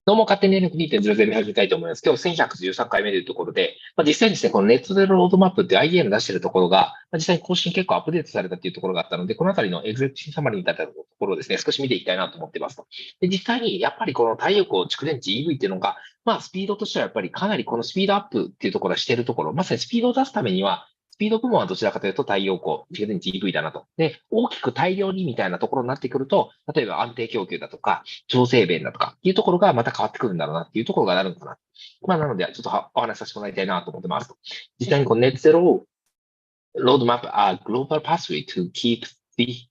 どうも、勝手に電力2.0で始めたいと思います。今日1113回目というところで、実際にですね、このネットゼロロードマップっていう IEA の出しているところが、実際に更新結構アップデートされたっていうところがあったので、このあたりのエグゼクティブサマリーに至ったところをですね、少し見ていきたいなと思っていますと。で、実際にやっぱりこの太陽光蓄電池 EV っていうのが、スピードとしてはやっぱりかなりこのスピードアップっていうところはしているところ、まさにスピードを出すためには、スピード部門はどちらかというと太陽光、蓄電池 EV だなと。で、大きく大量にみたいなところになってくると、例えば安定供給だとか、調整弁だとかっていうところがまた変わってくるんだろうなっていうところがあるのかな。なので、ちょっとお話しさせてもらいたいなと思ってます。実際にこのネットゼロロードマップ are global pathway to keep the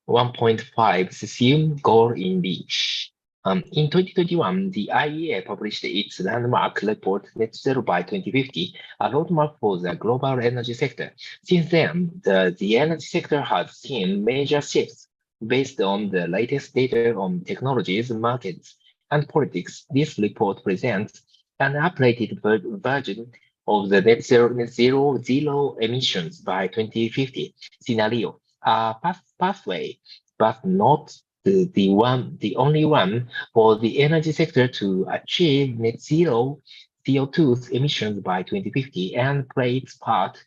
1.5 cesium goal in reach. In 2021, the IEA published its landmark report Net Zero by 2050, a roadmap for the global energy sector. Since then, the energy sector has seen major shifts based on the latest data on technologies, markets, and politics. This report presents an updated version of the net zero emissions by 2050 scenario, a pathway, but not the only one for the energy sector to achieve net zero CO2 emissions by 2050 and play its part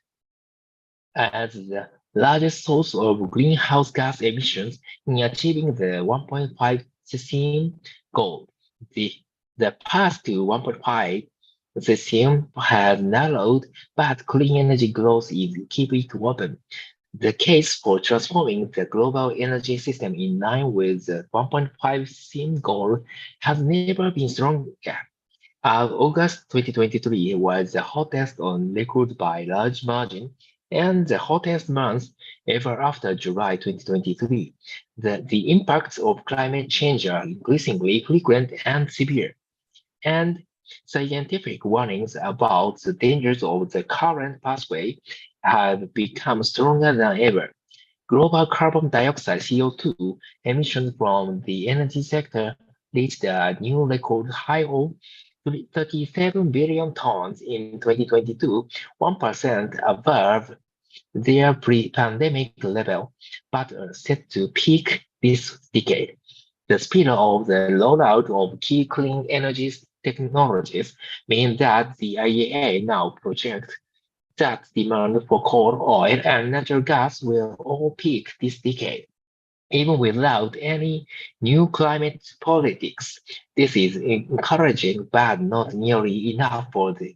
as the largest source of greenhouse gas emissions in achieving the 1.5 cesium goal. The path to 1.5 cesium has narrowed, but clean energy growth is keeping it open. The case for transforming the global energy system in line with the 1.5 cesium goal has never been stronger. August 2023 was the hottest on record by large margin and the hottest month ever after July 2023. The impacts of climate change are increasingly frequent and severe, and scientific warnings about the dangers of the current pathway have become stronger than ever. Global carbon dioxide CO2 emissions from the energy sector reached a new record high of 37 billion tons in 2022, 1% above their pre-pandemic level, but are set to peak this decade. The speed of the rollout of key clean energy technologies means that the IEA now projects that demand for coal, oil, and natural gas will all peak this decade, even without any new climate politics. This is encouraging, but not nearly enough for the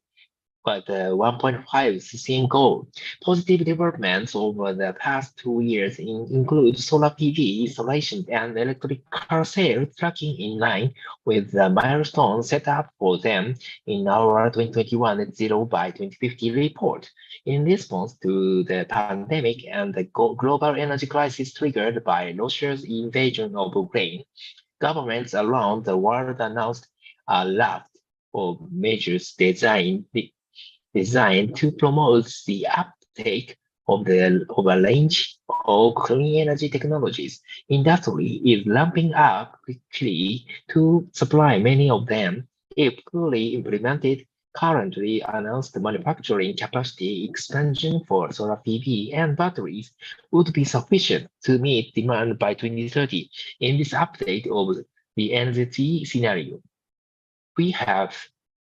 1.5 cesium goal. Positive developments over the past 2 years include solar PV installation and electric car sales tracking in line with the milestones set up for them in our 2021 Net Zero by 2050 report. In response to the pandemic and the global energy crisis triggered by Russia's invasion of Ukraine, governments around the world announced a raft of measures designed to promote the uptake of a range of clean energy technologies. Industry is ramping up quickly to supply many of them. If fully implemented, currently announced manufacturing capacity expansion for solar PV and batteries would be sufficient to meet demand by 2030. In this update of the NZT scenario, we have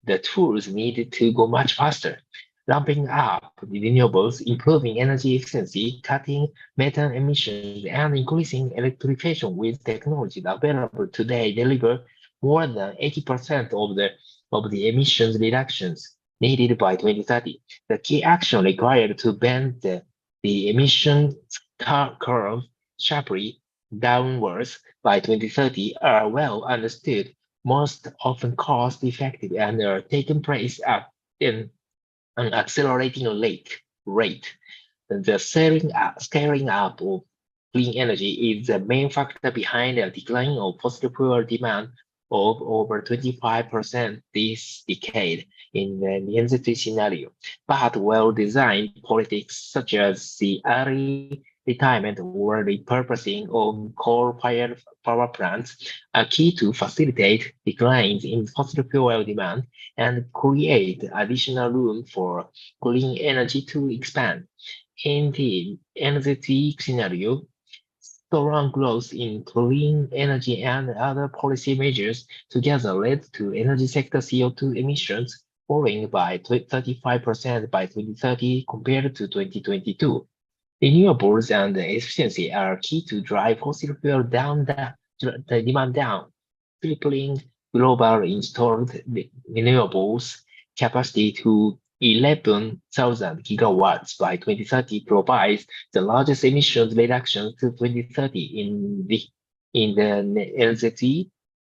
the tools needed to go much faster, ramping up the renewables, improving energy efficiency, cutting methane emissions, and increasing electrification with technologies available today deliver more than 80% of the emissions reductions needed by 2030. The key action required to bend the emission curve sharply downwards by 2030 are well understood, most often cost-effective, and are taking place at an accelerating rate. The scaling up of clean energy is the main factor behind the decline of fossil fuel demand of over 25% this decade in the NZT scenario. But well-designed politics such as the early retirement or repurposing of coal-fired power plants are key to facilitate declines in fossil fuel demand and create additional room for clean energy to expand. In the NZT scenario, Strong growth in clean energy and other policy measures together led to energy sector CO2 emissions falling by 35% by 2030 compared to 2022. Renewables and efficiency are key to drive fossil fuel down the demand down, tripling global installed renewables capacity to 11,000 gigawatts by 2030 provides the largest emissions reduction to 2030 in the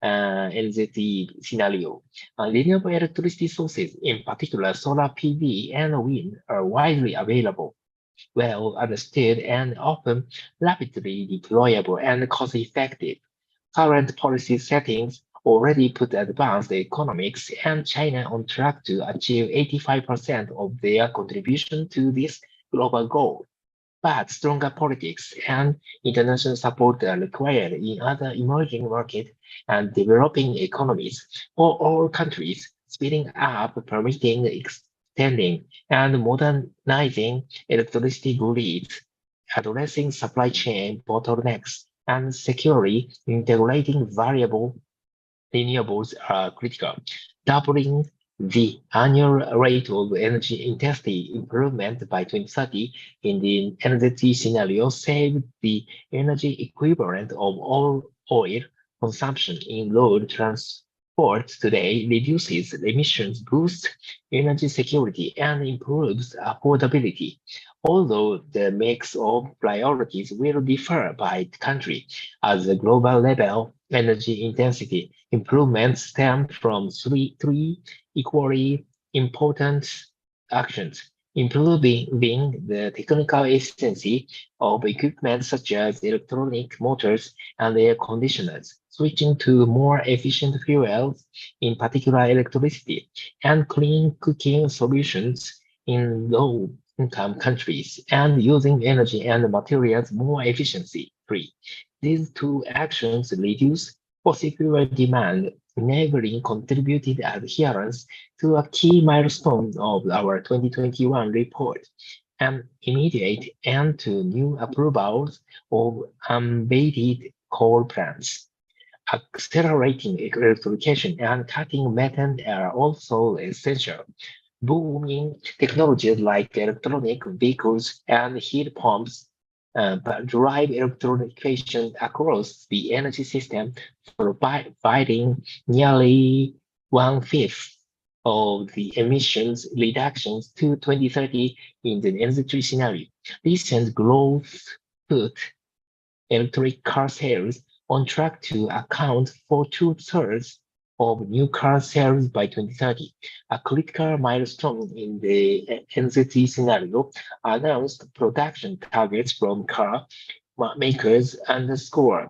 LZE scenario. Renewable electricity sources, in particular solar PV and wind, are widely available, well understood, and often rapidly deployable and cost-effective. Current policy settings already put advanced economics and China on track to achieve 85% of their contribution to this global goal. But stronger politics and international support are required in other emerging markets and developing economies. For all countries, speeding up, permitting, extending, and modernizing electricity grids, addressing supply chain bottlenecks, and securely integrating variable renewables are critical. Doubling the annual rate of energy intensity improvement by 2030 in the energy scenario saved the energy equivalent of all oil consumption in road transport today, reduces emissions, boosts energy security, and improves affordability. Although the mix of priorities will differ by country, at the global level, energy intensity improvements stem from three equally important actions: improving the technical efficiency of equipment such as electronic motors and air conditioners, switching to more efficient fuels, in particular electricity, and clean cooking solutions in low-income countries, and using energy and materials more efficiently. These two actions reduce fossil fuel demand, enabling contributed adherence to a key milestone of our 2021 report, an immediate end to new approvals of unabated coal plants. Accelerating electrification and cutting methane are also essential. Booming technologies like electronic vehicles and heat pumps drive electrification across the energy system, providing nearly one-fifth of the emissions reductions to 2030 in the energy scenario. Recent growth put electric car sales on track to account for two-thirds of new car sales by 2030. A critical milestone in the NZT scenario, announced production targets from car makers underscore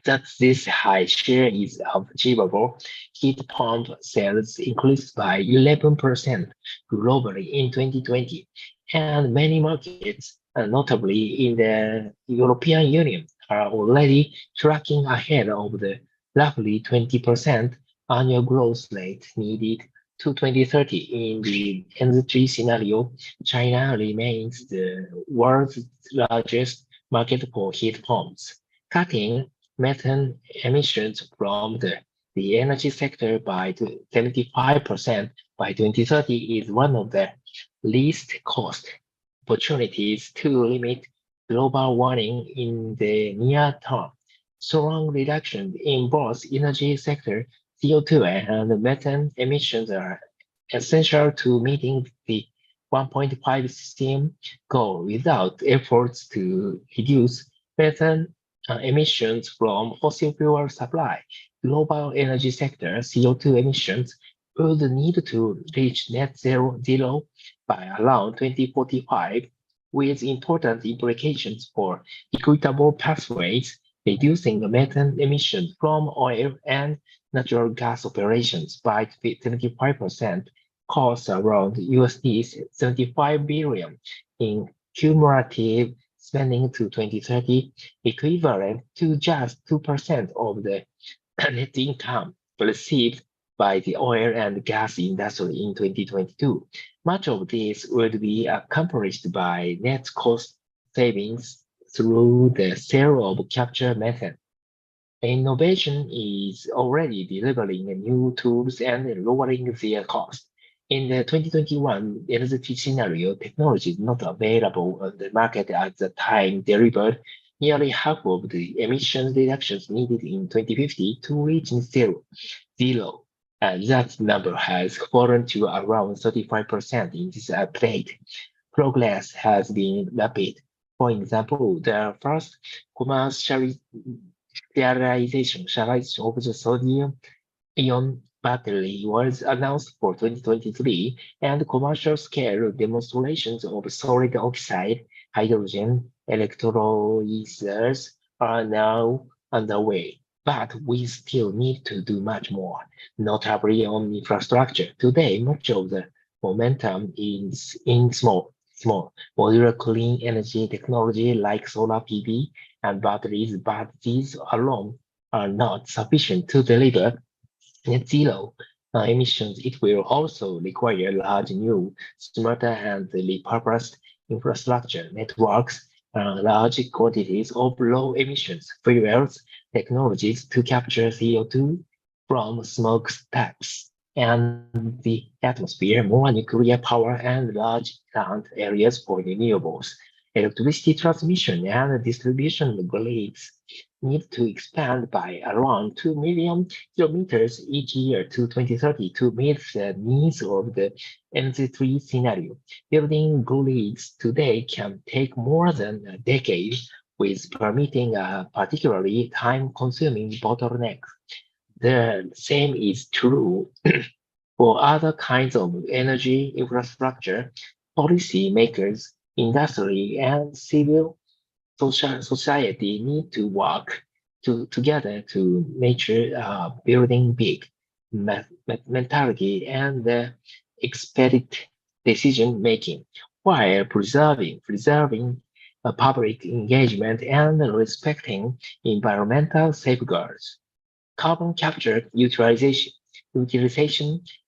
that this high share is achievable. Heat pump sales increased by 11% globally in 2020, and many markets, notably in the European Union, are already tracking ahead of the roughly 20% annual growth rate needed to 2030 in the energy scenario. China remains the world's largest market for heat pumps. Cutting methane emissions from the energy sector by 75% by 2030 is one of the least cost opportunities to limit global warming in the near term. Strong reduction in both energy sector CO2 and methane emissions are essential to meeting the 1.5 steam goal. Without efforts to reduce methane emissions from fossil fuel supply, global energy sector CO2 emissions would need to reach net zero by around 2045, with important implications for equitable pathways, reducing the methane emissions from oil and natural gas operations by 75%, costs around USD 75 billion in cumulative spending to 2030, equivalent to just 2% of the net income received by the oil and gas industry in 2022. Much of this would be accomplished by net cost savings through the zero of capture method. Innovation is already delivering new tools and lowering their cost. In the 2021 energy scenario, technology is not available on the market at the time delivered nearly half of the emission reductions needed in 2050 to reach zero. That number has fallen to around 35% in this update. Progress has been rapid. For example, the first commercialization of the sodium-ion battery was announced for 2023, and commercial-scale demonstrations of solid oxide hydrogen electrolyzers are now underway. But we still need to do much more, notably on infrastructure. Today, much of the momentum is in small modular clean energy technology like solar PV and batteries, but these alone are not sufficient to deliver net zero emissions. It will also require large new, smarter and repurposed infrastructure networks, large quantities of low emissions fuels technologies to capture CO2 from smokestacks and the atmosphere, more nuclear power, and large land areas for renewables. Electricity transmission and distribution grids need to expand by around 2 million kilometers each year to 2030 to meet the needs of the NZ3 scenario. Building grids today can take more than a decade, with permitting a particularly time-consuming bottleneck. The same is true for other kinds of energy infrastructure. Policymakers, industry, and civil society need to work together to measure building big mentality and expedite decision making while preserving public engagement and respecting environmental safeguards. Carbon capture utilization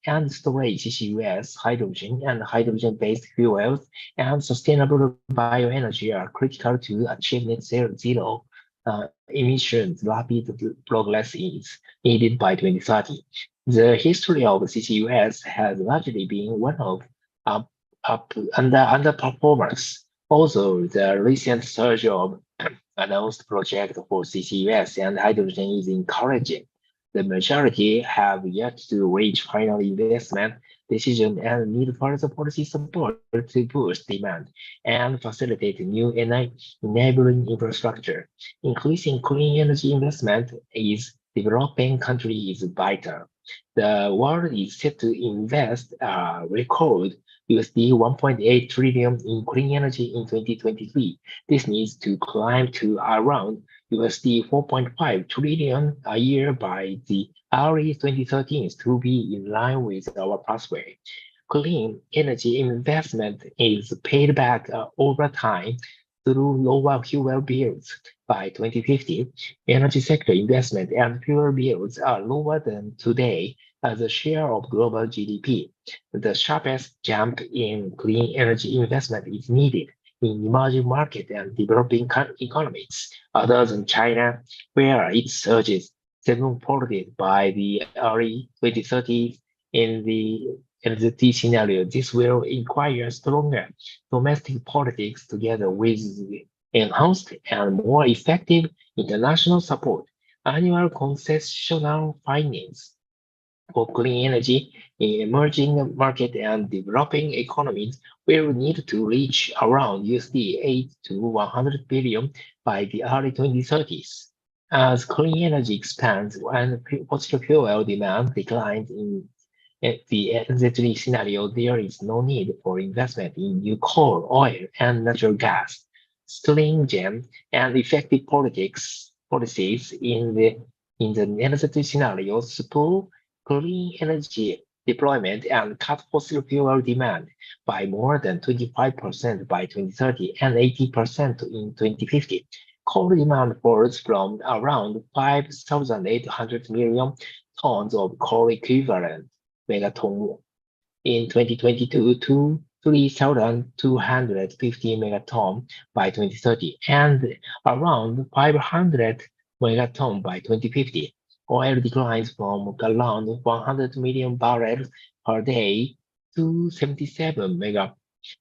and storage CCUS, hydrogen and hydrogen-based fuels, and sustainable bioenergy are critical to achieve net zero emissions. Rapid progress is needed by 2030. The history of CCUS has largely been one of underperformance. Also, the recent surge of announced projects for CCUS and hydrogen is encouraging. The majority have yet to reach final investment decision and need further policy support to boost demand and facilitate new enabling infrastructure. Increasing clean energy investment is developing countries is vital. The world is set to invest a record USD 1.8 trillion in clean energy in 2023. This needs to climb to around USD 4.5 trillion a year by the early 2030s to be in line with our pathway. Clean energy investment is paid back over time through lower fuel bills. By 2050, energy sector investment and fuel bills are lower than today as a share of global GDP. The sharpest jump in clean energy investment is needed in emerging markets and developing economies, other than China, where it surges sevenfolded by the early 2030s. In the NZT scenario, this will require stronger domestic politics together with enhanced and more effective international support. Annual concessional finance for clean energy in emerging market and developing economies will need to reach around USD 8 to 100 billion by the early 2030s. As clean energy expands and fossil fuel demand declines in the NZ3 scenario, there is no need for investment in new coal, oil, and natural gas. Stringent and effective policies in the NZ3 scenario support clean energy deployment and cut fossil fuel demand by more than 25% by 2030 and 80% in 2050. Coal demand falls from around 5,800 million tons of coal equivalent megaton in 2022 to 3,250 megaton by 2030 and around 500 megaton by 2050. Oil declines from around 100 million barrels per day to 77 mega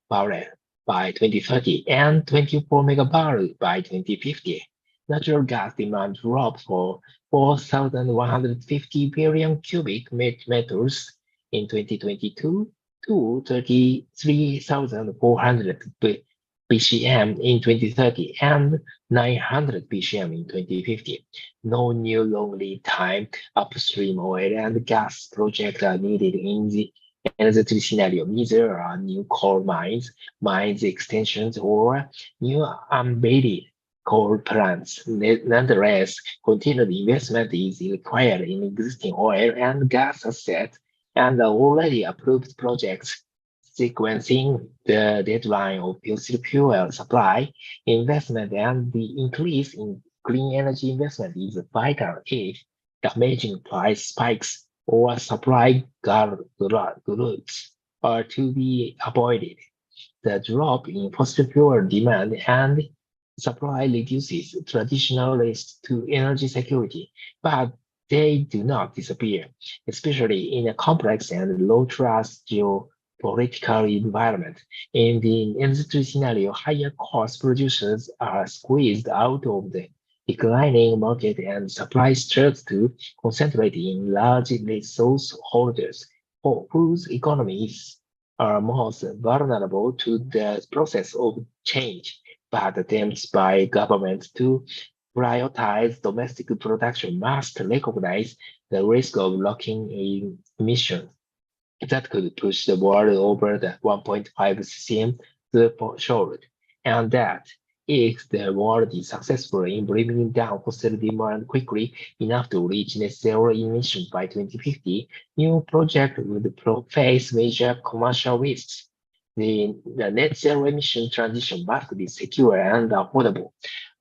barrels by 2030 and 24 megabarrels by 2050. Natural gas demand dropped for 4,150 billion cubic meters in 2022 to 33,400 BCM in 2030 and 900 BCM in 2050. No new long lead time upstream oil and gas projects are needed in the energy scenario. Neither are new coal mines extensions, or new unbated coal plants. Nonetheless, continued investment is required in existing oil and gas assets and already approved projects. Sequencing the deadline of fossil fuel supply investment and the increase in clean energy investment is vital if damaging price spikes or supply gluts are to be avoided. The drop in fossil fuel demand and supply reduces traditional risks to energy security, but they do not disappear, especially in a complex and low-trust geopolitical environment. In the industry scenario, higher cost producers are squeezed out of the declining market and supply starts to concentrate in large resource holders whose economies are most vulnerable to the process of change, but attempts by governments to prioritize domestic production must recognize the risk of locking in emissions that could push the world over the 1.5 cm threshold, and that if the world is successful in bringing down fossil demand quickly enough to reach net zero emissions by 2050, new projects would face major commercial risks. The net zero emission transition must be secure and affordable.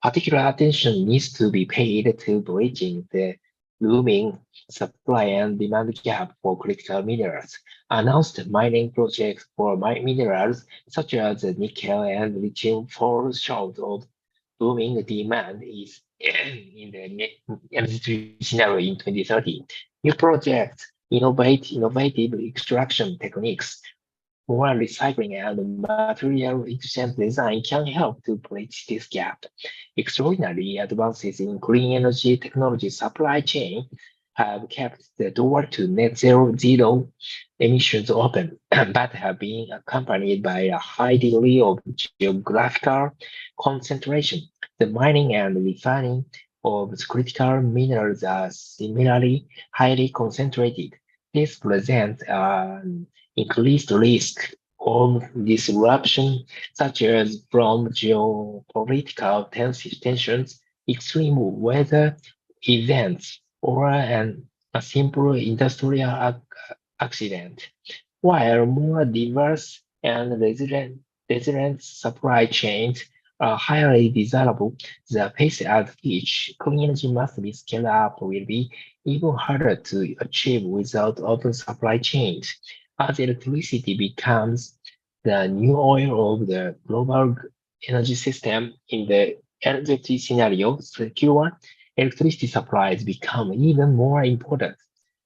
Particular attention needs to be paid to bridging the looming supply and demand gap for critical minerals. Announced mining projects for minerals such as nickel and lithium fall short of booming demand is in the energy scenario in 2030. New projects innovative extraction techniques, more recycling and material efficient design can help to bridge this gap. Extraordinary advances in clean energy technology supply chain have kept the door to zero emissions open, but have been accompanied by a high degree of geographical concentration. The mining and refining of critical minerals are similarly highly concentrated. This presents an increased risk of disruption, such as from geopolitical tensions, extreme weather events, or a simple industrial accident. While more diverse and resilient supply chains are highly desirable, the pace at which clean energy must be scaled up will be even harder to achieve without open supply chains. As electricity becomes the new oil of the global energy system in the energy scenario, secure electricity supplies become even more important.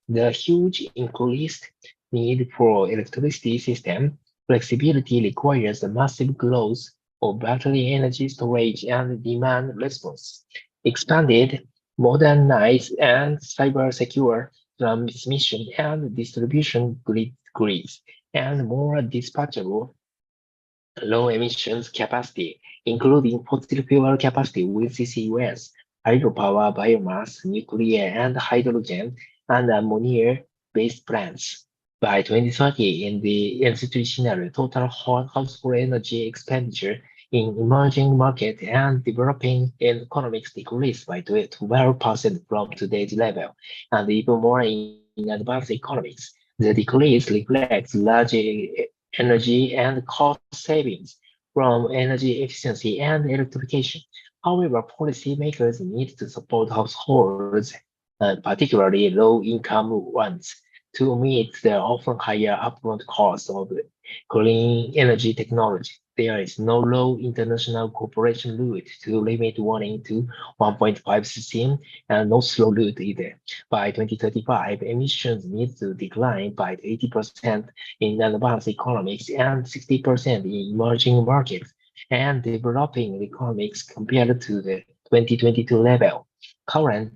The huge increased need for electricity system flexibility requires a massive growth of battery energy storage and demand response. Expanded, modernized, and cyber-secure transmission and distribution grids, and more dispatchable low emissions capacity, including fossil fuel capacity with CCUS, hydropower, biomass, nuclear and hydrogen, and ammonia-based plants. By 2030, in the institutional total household energy expenditure in emerging markets and developing economies decreased by 12% from today's level, and even more in advanced economies. The decrease reflects large energy and cost savings from energy efficiency and electrification. However, policymakers need to support households, particularly low-income ones, to meet the often higher upfront cost of clean energy technology. There is no law international cooperation route to limit warning to 1.5 ccm and no slow route either. By 2035, emissions need to decline by 80% in advanced economies and 60% in emerging markets and developing economies compared to the 2022 level. Current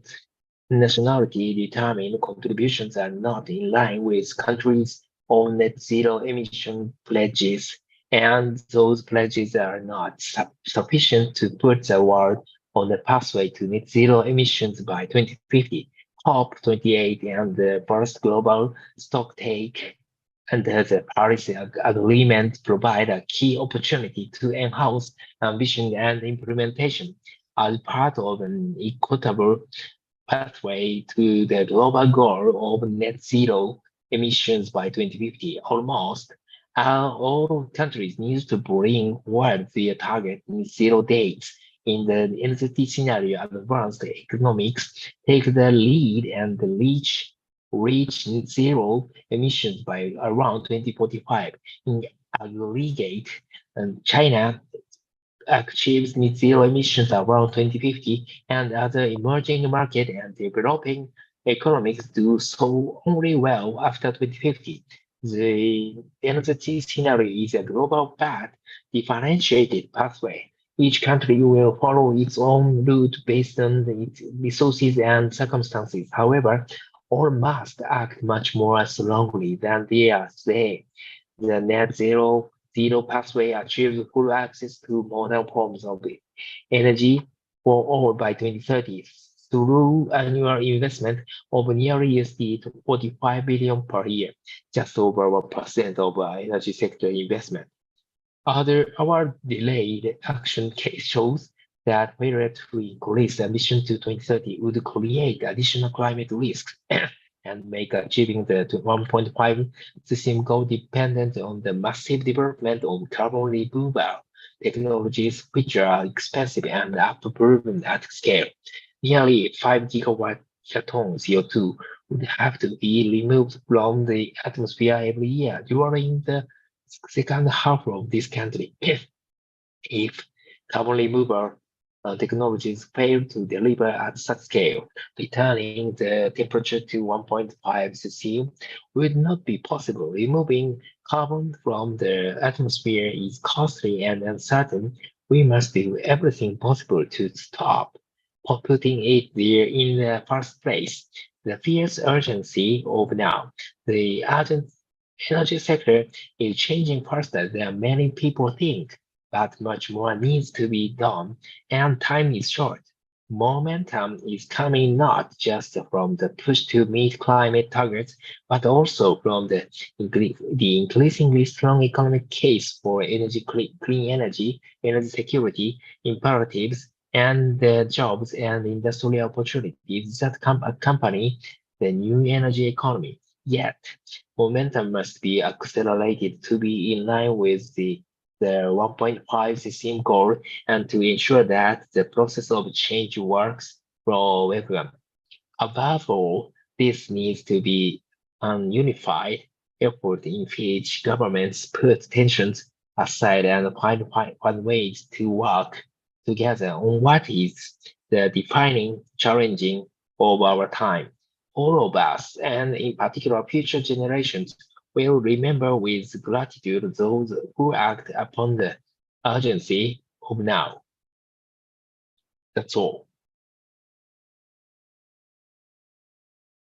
nationality determined contributions are not in line with countries' own net zero emission pledges, and those pledges are not sufficient to put the world on the pathway to net zero emissions by 2050. COP28 and the first global stocktake under the Paris Agreement provide a key opportunity to enhance ambition and implementation as part of an equitable pathway to the global goal of net zero emissions by 2050. Almost all countries need to bring forward their target net zero dates. In the NZT scenario, advanced economics take the lead and reach net zero emissions by around 2045. In aggregate, China achieves net zero emissions around 2050, and other emerging market and developing economies do so only well after 2050. The NZT scenario is a global path, differentiated pathway. Each country will follow its own route based on its resources and circumstances. However, all must act much more strongly than they are today. The net zero pathway achieves full access to modern forms of energy for all by 2030 through annual investment of nearly $45 billion per year, just over 1% of energy sector investment. Our delayed action case shows that failure to increase emission to 2030 would create additional climate risks and make achieving the 1.5 ccm goal dependent on the massive development of carbon removal technologies, which are expensive and proven at scale. Nearly 5 gigawatt CO2 would have to be removed from the atmosphere every year during the second half of this century. If carbon removal technologies fail to deliver at such scale, returning the temperature to 1.5 ccm would not be possible. Removing carbon from the atmosphere is costly and uncertain. We must do everything possible to stop putting it there in the first place. The fierce urgency of now. The energy sector is changing faster than many people think, but much more needs to be done, and time is short. Momentum is coming not just from the push to meet climate targets, but also from the increasingly strong economic case for clean energy security imperatives, and the jobs and industrial opportunities that accompany the new energy economy. Yet, momentum must be accelerated to be in line with the 1.5 ccm goal and to ensure that the process of change works for everyone. Above all, this needs to be an unified effort in which governments put tensions aside and find ways to work together on what is the defining challenging of our time. All of us, and in particular future generations, will remember with gratitude those who act upon the urgency of now. That's all.